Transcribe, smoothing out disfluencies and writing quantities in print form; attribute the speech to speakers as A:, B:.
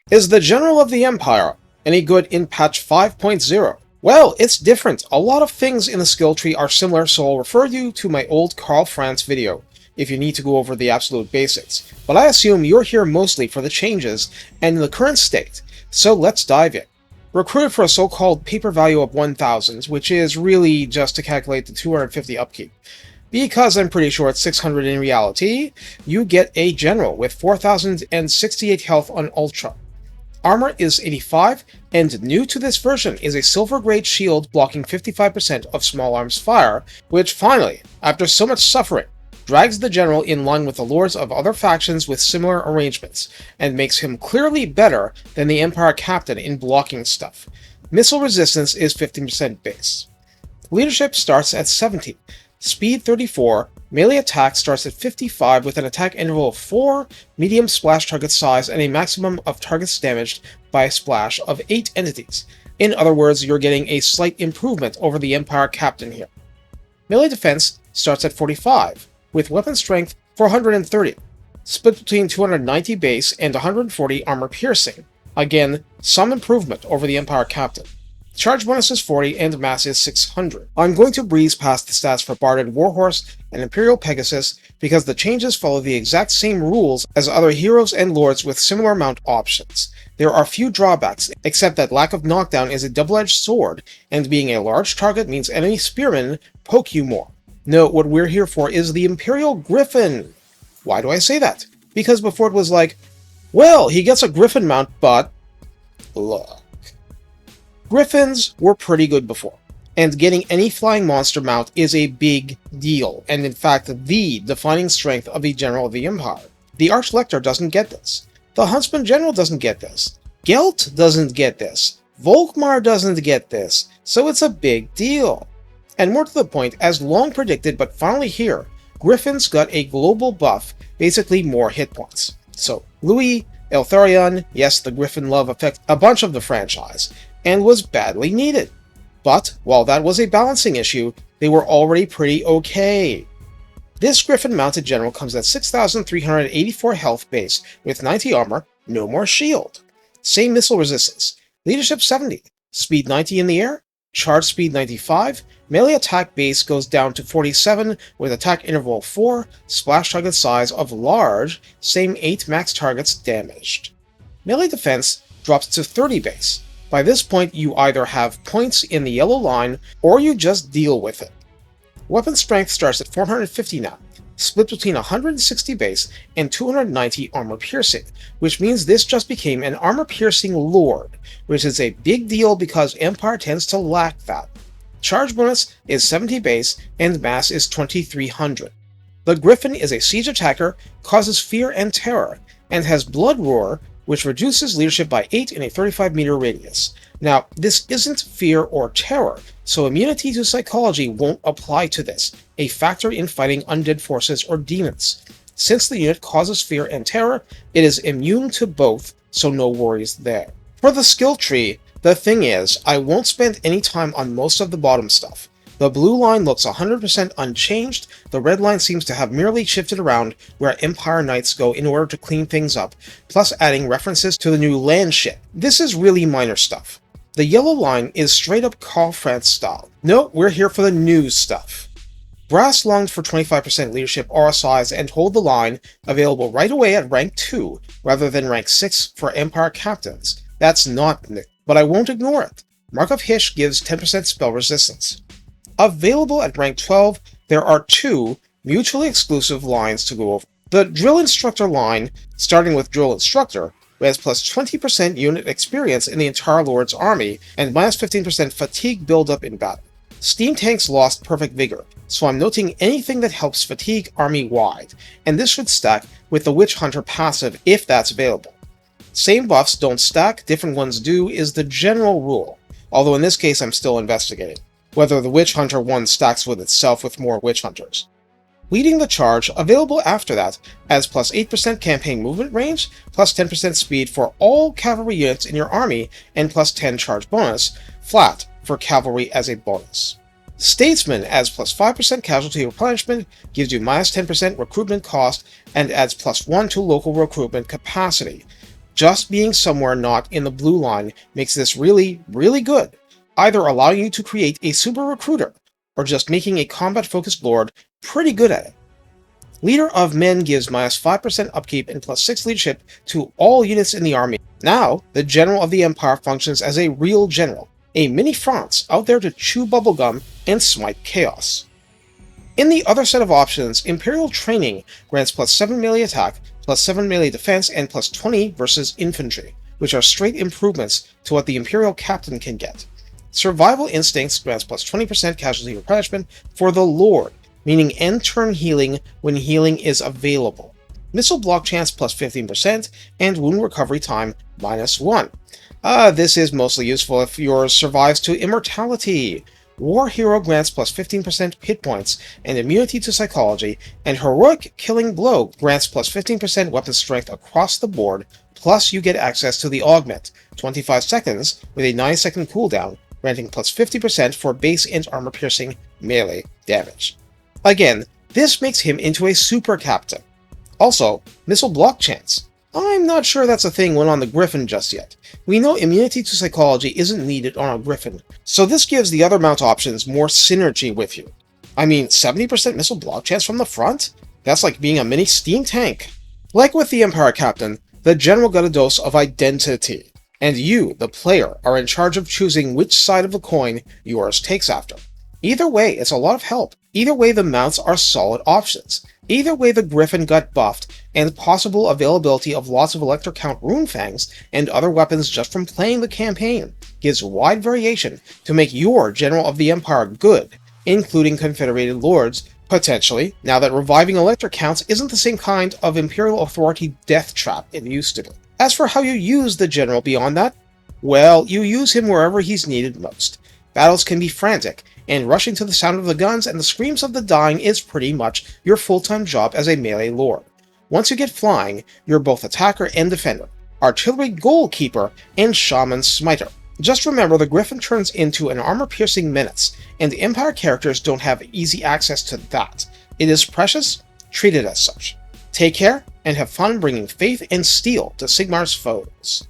A: Is the General of the Empire any good in patch 5.0? Well, it's different. A lot of things in the skill tree are similar, so I'll refer you to my old Carl France video if you need to go over the absolute basics. But I assume you're here mostly for the changes and the current state, so let's dive in. Recruited for a so-called paper value of 1,000, which is really just to calculate the 250 upkeep. Because I'm pretty sure it's 600 in reality, you get a General with 4,068 health on Ultra. Armor is 85, and new to this version is a silver grade shield blocking 55% of small arms fire, which finally, after so much suffering, drags the General in line with the lords of other factions with similar arrangements, and makes him clearly better than the Empire Captain in blocking stuff. Missile resistance is 15% base. Leadership starts at 70, speed 34, melee attack starts at 55 with an attack interval of 4, medium splash target size, and a maximum of targets damaged by a splash of 8 entities. In other words, you're getting a slight improvement over the Empire Captain here. Melee defense starts at 45, with weapon strength 430, split between 290 base and 140 armor piercing. Again, some improvement over the Empire Captain. Charge bonus is 40 and mass is 600. I'm going to breeze past the stats for Bard and Warhorse and Imperial Pegasus because the changes follow the exact same rules as other heroes and lords with similar mount options. There are few drawbacks, except that lack of knockdown is a double-edged sword, and being a large target means enemy spearmen poke you more. No, what we're here for is the Imperial Griffin. Why do I say that? Because before it was like, well, he gets a Griffin mount, but look. Griffins were pretty good before, and getting any flying monster mount is a big deal, and in fact the defining strength of the General of the Empire. The Archlector doesn't get this. The Huntsman General doesn't get this. Gelt doesn't get this. Volkmar doesn't get this, so it's a big deal. And more to the point, as long predicted but finally here, Griffins got a global buff, basically more hit points. So Louis, Eltharion, yes, the Griffin love affects a bunch of the franchise, and was badly needed. But, while that was a balancing issue, they were already pretty okay. This Griffin-mounted General comes at 6,384 health base, with 90 armor, no more shield. Same missile resistance. Leadership 70, speed 90 in the air, charge speed 95, melee attack base goes down to 47 with attack interval 4, splash target size of large, same 8 max targets damaged. Melee defense drops to 30 base. By this point, you either have points in the yellow line, or you just deal with it. Weapon strength starts at 450 now, split between 160 base and 290 armor piercing, which means this just became an armor piercing lord, which is a big deal because Empire tends to lack that. Charge bonus is 70 base, and mass is 2300. The Griffin is a siege attacker, causes fear and terror, and has Blood Roar, which reduces leadership by 8 in a 35-meter radius. Now, this isn't fear or terror, so immunity to psychology won't apply to this, a factor in fighting undead forces or demons. Since the unit causes fear and terror, it is immune to both, so no worries there. For the skill tree, the thing is, I won't spend any time on most of the bottom stuff. The blue line looks 100% unchanged, the red line seems to have merely shifted around where Empire Knights go in order to clean things up, plus adding references to the new land ship. This is really minor stuff. The yellow line is straight up Carl France style. No, we're here for the new stuff. Brass lungs for 25% leadership aura size and hold the line, available right away at rank 2, rather than rank 6 for Empire Captains. That's not new, but I won't ignore it. Mark of Hish gives 10% spell resistance. Available at rank 12, there are 2 mutually exclusive lines to go over. The Drill Instructor line, starting with Drill Instructor, has plus 20% unit experience in the entire Lord's army, and minus 15% fatigue buildup in battle. Steam Tanks lost Perfect Vigor, so I'm noting anything that helps fatigue army-wide, and this should stack with the Witch Hunter passive if that's available. Same buffs don't stack, different ones do is the general rule, although in this case I'm still investigating whether the Witch Hunter one stacks with itself with more Witch Hunters. Leading the Charge, available after that, as plus 8% campaign movement range, plus 10% speed for all cavalry units in your army, and plus 10 charge bonus, flat for cavalry as a bonus. Statesman adds plus 5% casualty replenishment, gives you minus 10% recruitment cost, and adds plus 1 to local recruitment capacity. Just being somewhere not in the blue line makes this really, really good, either allowing you to create a super recruiter, or just making a combat-focused lord pretty good at it. Leader of Men gives -5% upkeep and +6 leadership to all units in the army. Now, the General of the Empire functions as a real general, a mini France out there to chew bubblegum and smite chaos. In the other set of options, Imperial Training grants +7 melee attack, +7 melee defense, and +20 versus infantry, which are straight improvements to what the Imperial Captain can get. Survival Instincts grants +20% casualty replenishment for the Lord, meaning end turn healing when healing is available. Missile block chance +15%, and wound recovery time -1. This is mostly useful if yours survives to immortality. War Hero grants +15% hit points and immunity to psychology, and Heroic Killing Blow grants +15% weapon strength across the board, plus you get access to the Augment, 25 seconds with a 9-second cooldown, granting +50% for base and armor-piercing melee damage. Again, this makes him into a super captain. Also, missile block chance. I'm not sure that's a thing when on the Griffin just yet. We know immunity to psychology isn't needed on a Griffin, so this gives the other mount options more synergy with you. I mean, 70% missile block chance from the front? That's like being a mini steam tank. Like with the Empire Captain, the General got a dose of identity, and you, the player, are in charge of choosing which side of the coin yours takes after. Either way, it's a lot of help. Either way, the mounts are solid options. Either way, the Griffin got buffed, and possible availability of lots of Elector Count Runefangs and other weapons just from playing the campaign gives wide variation to make your General of the Empire good, including Confederated Lords, potentially, now that reviving Elector Counts isn't the same kind of Imperial Authority death trap it used to be. As for how you use the General beyond that, well, you use him wherever he's needed most. Battles can be frantic, and rushing to the sound of the guns and the screams of the dying is pretty much your full-time job as a melee lord. Once you get flying, you're both attacker and defender, artillery goalkeeper, and shaman smiter. Just remember the Griffin turns into an armor-piercing menace, and the Empire characters don't have easy access to that. It is precious, treat it as such. Take care, and have fun bringing faith and steel to Sigmar's foes.